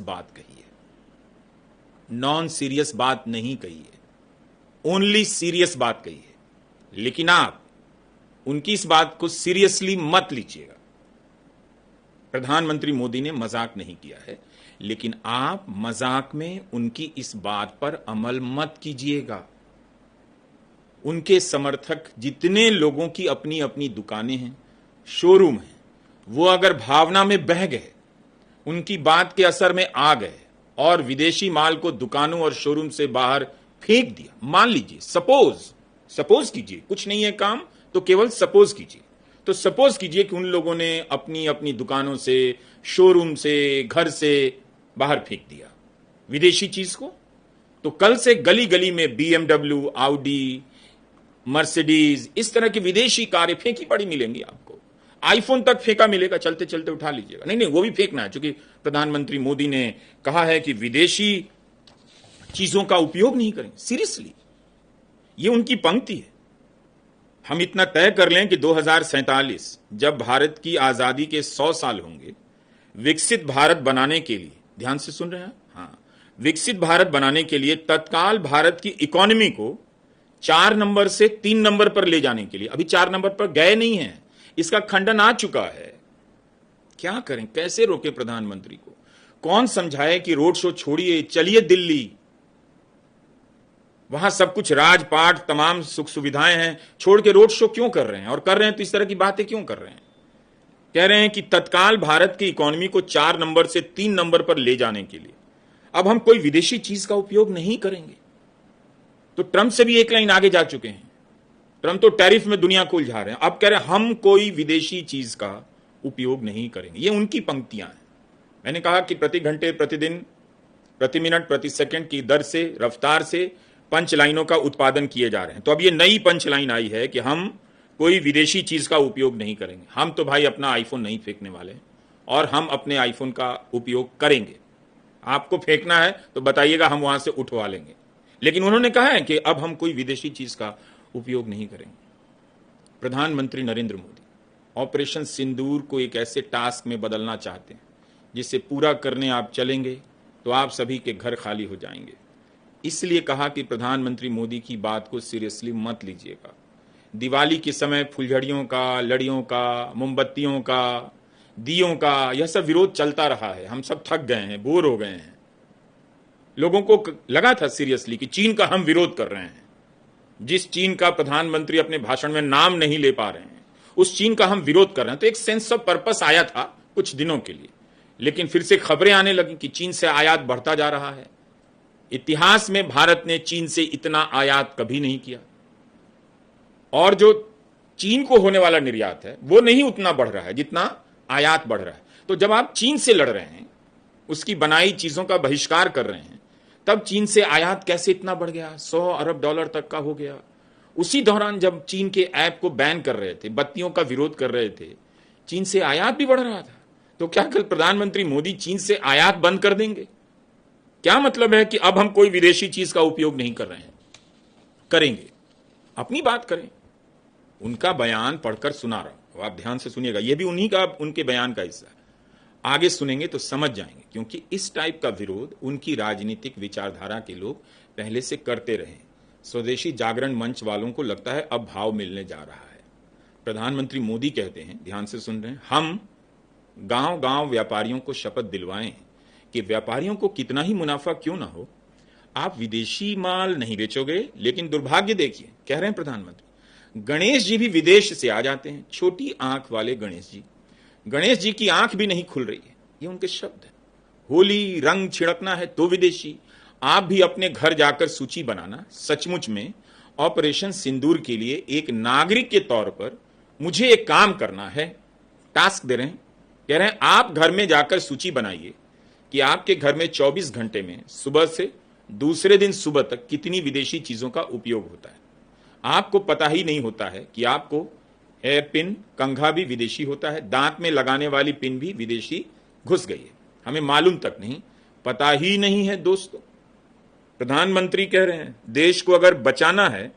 बात कही है, नॉन सीरियस बात नहीं कही है, ओनली सीरियस बात कही है। लेकिन आप उनकी इस बात को सीरियसली मत लीजिएगा। प्रधानमंत्री मोदी ने मजाक नहीं किया है, लेकिन आप मजाक में उनकी इस बात पर अमल मत कीजिएगा। उनके समर्थक जितने लोगों की अपनी अपनी दुकानें हैं, शोरूम हैं, वो अगर भावना में बह गए, उनकी बात के असर में आ गए और विदेशी माल को दुकानों और शोरूम से बाहर फेंक दिया, मान लीजिए, सपोज कीजिए, कुछ नहीं है काम तो केवल सपोज कीजिए, तो सपोज कीजिए कि उन लोगों ने अपनी अपनी दुकानों से, शोरूम से, घर से बाहर फेंक दिया विदेशी चीज को, तो कल से गली गली में BMW, आउडी, मर्सिडीज, इस तरह की विदेशी कारें फेंकी पड़ी मिलेंगी आपको। आईफोन तक फेंका मिलेगा, चलते चलते उठा लीजिएगा। नहीं, वो भी फेंकना है, क्योंकि प्रधानमंत्री मोदी ने कहा है कि विदेशी चीजों का उपयोग नहीं करें। सीरियसली, ये उनकी पंक्ति है। हम इतना तय कर लें कि 2047 जब भारत की आजादी के 100 साल होंगे, विकसित भारत बनाने के लिए, ध्यान से सुन रहे हैं, हाँ, विकसित भारत बनाने के लिए तत्काल भारत की इकोनॉमी को 4 नंबर से 3 नंबर पर ले जाने के लिए, अभी 4 नंबर पर गए नहीं हैं, इसका खंडन आ चुका है। क्या करें, कैसे रोके प्रधानमंत्री को? कौन समझाए कि रोड शो छोड़िए, चलिए दिल्ली, वहां सब कुछ राजपाट, तमाम सुख सुविधाएं हैं, छोड़ के रोड शो क्यों कर रहे हैं? और कर रहे हैं तो इस तरह की बातें क्यों कर रहे हैं? कह रहे हैं कि तत्काल भारत की इकोनॉमी को 4 नंबर से 3 नंबर पर ले जाने के लिए अब हम कोई विदेशी चीज का उपयोग नहीं करेंगे। तो ट्रंप से भी एक लाइन आगे जा चुके हैं। ट्रंप तो टैरिफ में दुनिया को उलझा रहे हैं, अब कह रहे हैं हम कोई विदेशी चीज का उपयोग नहीं करेंगे। ये उनकी पंक्तियां हैं। मैंने कहा कि प्रति घंटे, प्रतिदिन, प्रति मिनट, प्रति सेकंड की दर से, रफ्तार से पंच लाइनों का उत्पादन किए जा रहे हैं। तो अब ये नई पंच लाइन आई है कि हम कोई विदेशी चीज का उपयोग नहीं करेंगे। हम तो भाई अपना आईफोन नहीं फेंकने वाले, और हम अपने आईफोन का उपयोग करेंगे। आपको फेंकना है तो बताइएगा, हम वहां से उठवा लेंगे। लेकिन उन्होंने कहा है कि अब हम कोई विदेशी चीज का उपयोग नहीं करेंगे। प्रधानमंत्री नरेंद्र मोदी ऑपरेशन सिंदूर को एक ऐसे टास्क में बदलना चाहते हैं जिसे पूरा करने आप चलेंगे तो आप सभी के घर खाली हो जाएंगे। इसलिए कहा कि प्रधानमंत्री मोदी की बात को सीरियसली मत लीजिएगा। दिवाली के समय फुलझड़ियों का, लड़ियों का, मोमबत्तियों का, दियों का, यह सब विरोध चलता रहा है। हम सब थक गए हैं, बोर हो गए हैं। लोगों को लगा था सीरियसली कि चीन का हम विरोध कर रहे हैं। जिस चीन का प्रधानमंत्री अपने भाषण में नाम नहीं ले पा रहे हैं, उस चीन का हम विरोध कर रहे हैं। तो एक सेंस ऑफ पर्पस आया था कुछ दिनों के लिए, लेकिन फिर से खबरें आने लगी कि चीन से आयात बढ़ता जा रहा है। इतिहास में भारत ने चीन से इतना आयात कभी नहीं किया, और जो चीन को होने वाला निर्यात है वो नहीं उतना बढ़ रहा है जितना आयात बढ़ रहा है। तो जब आप चीन से लड़ रहे हैं, उसकी बनाई चीजों का बहिष्कार कर रहे हैं, तब चीन से आयात कैसे इतना बढ़ गया? $100 अरब तक का हो गया। उसी दौरान जब चीन के ऐप को बैन कर रहे थे, बत्तियों का विरोध कर रहे थे, चीन से आयात भी बढ़ रहा था। तो क्या कल प्रधानमंत्री मोदी चीन से आयात बंद कर देंगे? क्या मतलब है कि अब हम कोई विदेशी चीज का उपयोग नहीं कर रहे हैं? करेंगे, अपनी बात करें। उनका बयान पढ़कर सुना रहा हूं, आप ध्यान से सुनिएगा। यह भी उन्हीं का, उनके बयान का हिस्सा है। आगे सुनेंगे तो समझ जाएंगे, क्योंकि इस टाइप का विरोध उनकी राजनीतिक विचारधारा के लोग पहले से करते रहे। स्वदेशी जागरण मंच वालों को लगता है अब भाव मिलने जा रहा है। प्रधानमंत्री मोदी कहते हैं, ध्यान से सुन रहे हैं, हम गांव गांव व्यापारियों को शपथ दिलवाएं कि व्यापारियों को कितना ही मुनाफा क्यों ना हो, आप विदेशी माल नहीं बेचोगे। लेकिन दुर्भाग्य देखिए, कह रहे हैं प्रधानमंत्री, गणेश जी भी विदेश से आ जाते हैं। छोटी आंख वाले गणेश जी की आंख भी नहीं खुल रही है, ये उनके शब्द है। होली रंग छिड़कना है तो विदेशी। आप भी अपने घर जाकर सूची बनाना। सचमुच में ऑपरेशन सिंदूर के लिए एक नागरिक के तौर पर मुझे एक काम करना है, टास्क दे रहे हैं। कह रहे हैं आप घर में जाकर सूची बनाइए कि आपके घर में 24 घंटे में सुबह से दूसरे दिन सुबह तक कितनी विदेशी चीजों का उपयोग होता है। आपको पता ही नहीं होता है कि आपको हेयर पिन, कंघा भी विदेशी होता है, दांत में लगाने वाली पिन भी विदेशी घुस गई है, हमें मालूम तक नहीं, पता ही नहीं है। दोस्तों, प्रधानमंत्री कह रहे हैं देश को अगर बचाना है,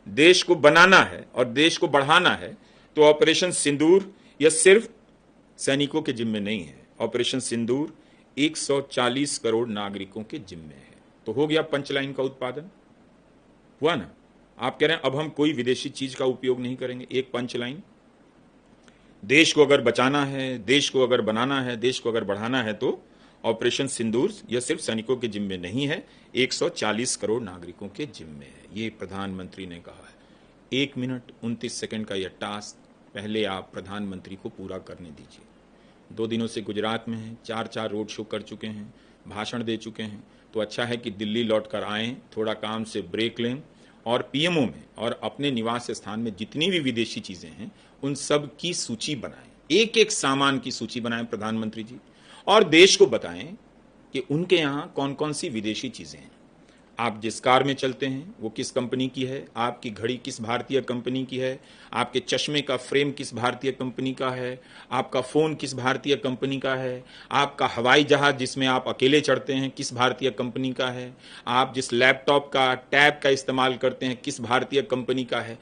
देश को बनाना है और देश को बढ़ाना है तो ऑपरेशन सिंदूर यह सिर्फ सैनिकों के जिम्मे नहीं है। ऑपरेशन सिंदूर 140 करोड़ नागरिकों के जिम्मे है। तो हो गया पंचलाइन का उत्पादन, हुआ ना। आप कह रहे हैं अब हम कोई विदेशी चीज का उपयोग नहीं करेंगे। एक पंचलाइन, देश को अगर बचाना है, देश को अगर बनाना है, देश को अगर बढ़ाना है तो ऑपरेशन सिंदूर यह सिर्फ सैनिकों के जिम्मे नहीं है, 140 करोड़ नागरिकों के जिम्मे है, ये प्रधानमंत्री ने कहा है। 1 मिनट 29 सेकंड का यह टास्क पहले आप प्रधानमंत्री को पूरा करने दीजिए। 2 दिनों से गुजरात में हैं, 4 रोड शो कर चुके हैं, भाषण दे चुके हैं, तो अच्छा है कि दिल्ली लौट कर आएँ, थोड़ा काम से ब्रेक लें और पीएमओ में और अपने निवास स्थान में जितनी भी विदेशी चीजें हैं उन सब की सूची बनाएं, एक एक सामान की सूची बनाएं प्रधानमंत्री जी, और देश को बताएं कि उनके यहां कौन कौन सी विदेशी चीजें हैं। आप जिस कार में चलते हैं वो किस कंपनी की है, आपकी घड़ी किस भारतीय कंपनी की है, आपके चश्मे का फ्रेम किस भारतीय कंपनी का है, आपका फोन किस भारतीय कंपनी का है, आपका हवाई जहाज जिसमें आप अकेले चढ़ते हैं किस भारतीय कंपनी का है, आप जिस लैपटॉप का टैब का इस्तेमाल करते हैं किस भारतीय कंपनी का है।